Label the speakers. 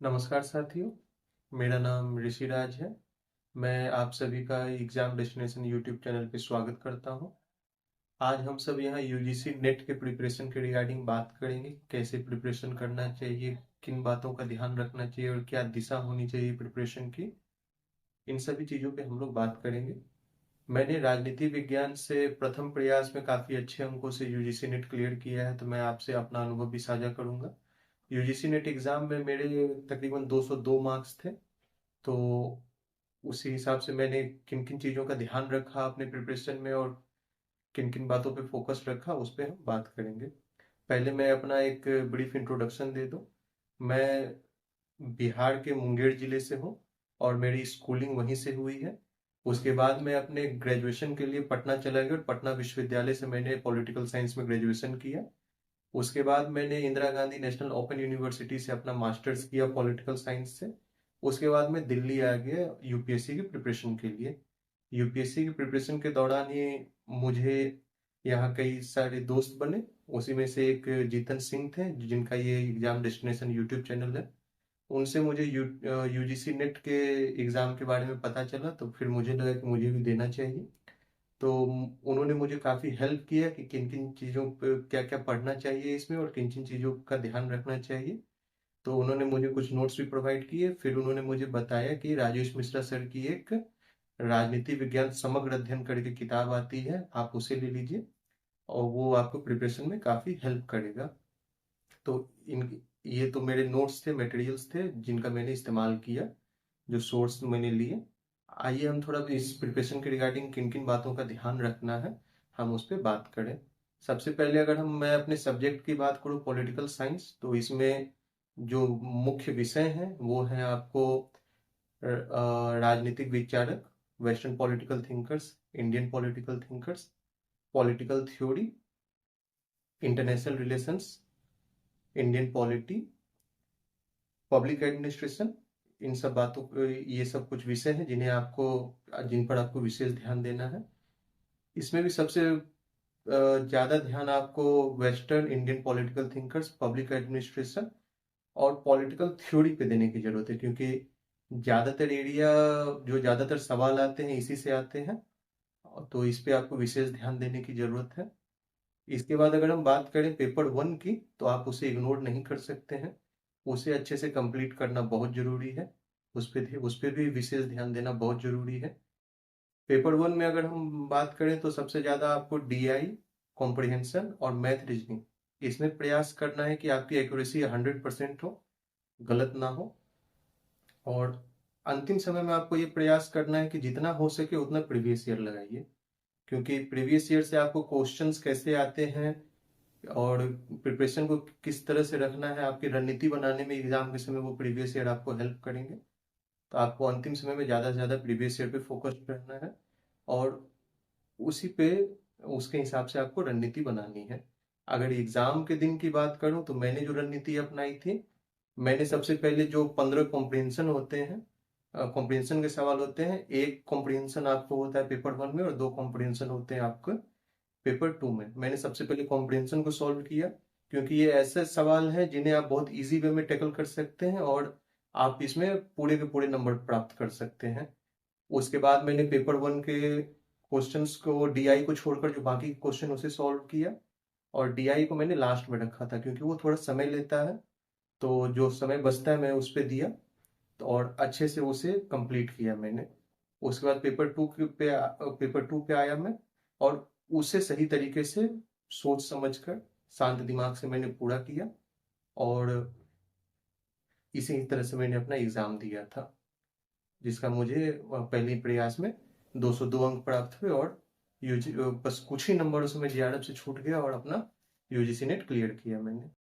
Speaker 1: नमस्कार साथियों, मेरा नाम ऋषिराज है। मैं आप सभी का एग्जाम डेस्टिनेशन यूट्यूब चैनल पे स्वागत करता हूं। आज हम सब यहाँ यूजीसी नेट के प्रिपरेशन के रिगार्डिंग बात करेंगे। कैसे प्रिपरेशन करना चाहिए, किन बातों का ध्यान रखना चाहिए और क्या दिशा होनी चाहिए प्रिपरेशन की, इन सभी चीज़ों पे हम लोग बात करेंगे। मैंने राजनीति विज्ञान से प्रथम प्रयास में काफ़ी अच्छे अंकों से यूजीसी नेट क्लियर किया है, तो मैं आपसे अपना अनुभव भी साझा करूंगा। यूजीसी नेट एग्ज़ाम में मेरे तकरीबन 202 मार्क्स थे। तो उसी हिसाब से मैंने किन किन चीज़ों का ध्यान रखा अपने प्रिपरेशन में और किन किन बातों पे फोकस रखा, उस पे हम बात करेंगे। पहले मैं अपना एक ब्रीफ इंट्रोडक्शन दे दूं। मैं बिहार के मुंगेर जिले से हूँ और मेरी स्कूलिंग वहीं से हुई है। उसके बाद मैं अपने ग्रेजुएशन के लिए पटना चला गया और पटना विश्वविद्यालय से मैंने पॉलिटिकल साइंस में ग्रेजुएशन किया। उसके बाद मैंने Indira Gandhi national open university से अपना मास्टर्स किया पॉलिटिकल साइंस से। उसके बाद मैं दिल्ली आ गया यूपीएससी की प्रिपरेशन के लिए। यूपीएससी की प्रिपरेशन के दौरान ही मुझे यहाँ कई सारे दोस्त बने। उसी में से एक जीतन सिंह थे, जिनका ये एग्जाम डेस्टिनेशन यूट्यूब चैनल है। उनसे मुझे यूजीसी नेट के एग्जाम के बारे में पता चला, तो फिर मुझे लगा कि मुझे भी देना चाहिए। तो उन्होंने मुझे काफ़ी हेल्प किया कि किन किन चीज़ों पे क्या क्या पढ़ना चाहिए इसमें और किन किन चीज़ों का ध्यान रखना चाहिए। तो उन्होंने मुझे कुछ नोट्स भी प्रोवाइड किए। फिर उन्होंने मुझे बताया कि राजेश मिश्रा सर की एक राजनीति विज्ञान समग्र अध्ययन करके किताब आती है, आप उसे ले लीजिए और वो आपको प्रिपरेशन में काफ़ी हेल्प करेगा। तो इन ये तो मेरे नोट्स थे, मटेरियल्स थे जिनका मैंने इस्तेमाल किया, जो सोर्स मैंने लिए। आइए हम थोड़ा इस प्रिपरेशन के रिगार्डिंग किन किन बातों का ध्यान रखना है, हम उस पर बात करें। सबसे पहले अगर मैं अपने सब्जेक्ट की बात करूँ पॉलिटिकल साइंस, तो इसमें जो मुख्य विषय हैं वो है आपको राजनीतिक विचारक, western political thinkers, Indian political thinkers, political theory, international relations, Indian polity, public administration. इन सब बातों को, ये सब कुछ विषय हैं जिन पर आपको विशेष ध्यान देना है। इसमें भी सबसे ज्यादा ध्यान आपको western Indian political thinkers, public administration और पॉलिटिकल थ्योरी पे देने की जरूरत है, क्योंकि ज्यादातर सवाल आते हैं इसी से आते हैं। तो इस पे आपको विशेष ध्यान देने की जरूरत है। इसके बाद अगर हम बात करें पेपर 1 की, तो आप उसे इग्नोर नहीं कर सकते हैं। उसे अच्छे से कंप्लीट करना बहुत जरूरी है। उस पे भी विशेष ध्यान देना बहुत जरूरी है। पेपर 1 में अगर हम बात करें तो सबसे ज्यादा आपको डीआई, कॉम्प्रिहेंशन और मैथ रीजनिंग, इसमें प्रयास करना है कि आपकी एक्यूरेसी 100% हो, गलत ना हो। और अंतिम समय में आपको ये प्रयास करना है कि जितना हो सके उतना प्रीवियस ईयर लगाइए, क्योंकि प्रीवियस ईयर से आपको क्वेश्चंस कैसे आते हैं और प्रिपरेशन को किस तरह से रखना है, आपकी रणनीति बनाने में एग्जाम के समय वो प्रीवियस ईयर आपको हेल्प करेंगे। तो आपको अंतिम समय में ज़्यादा से ज़्यादा प्रीवियस ईयर पे फोकस रहना है और उसी पे उसके हिसाब से आपको रणनीति बनानी है। अगर एग्जाम के दिन की बात करूं तो मैंने जो रणनीति अपनाई थी, मैंने सबसे पहले जो 15 कॉम्प्रिहेंशन होते हैं, कॉम्प्रिहेंशन के सवाल होते हैं, एक कॉम्प्रिहेंशन आपको होता है पेपर 1 में और 2 कॉम्प्रिहेंशन होते हैं आपको पेपर 2 में। मैंने सबसे पहले कॉम्प्रिहेंशन को सॉल्व किया, क्योंकि ये ऐसे सवाल हैं जिन्हें आप बहुत इजी वे में टैकल कर सकते हैं और आप इसमें पूरे के पूरे नंबर प्राप्त कर सकते हैं। उसके बाद मैंने पेपर 1 के क्वेश्चंस को, डीआई को छोड़कर जो बाकी क्वेश्चन उसे सॉल्व किया। और डीआई को मैंने लास्ट में रखा था क्योंकि वो थोड़ा समय लेता है, तो जो समय बचता है मैं उस पर दिया। तो और अच्छे से उसे कंप्लीट किया मैंने। उसके बाद पेपर टू पे आया मैं, और उसे सही तरीके से सोच समझकर शांत दिमाग से मैंने पूरा किया और इसी तरह से मैंने अपना एग्जाम दिया था, जिसका मुझे पहले प्रयास में 202 अंक प्राप्त हुए और यूजी बस कुछ ही नंबरों से मैं जेआरएफ से छूट गया और अपना यूजीसी नेट क्लियर किया मैंने।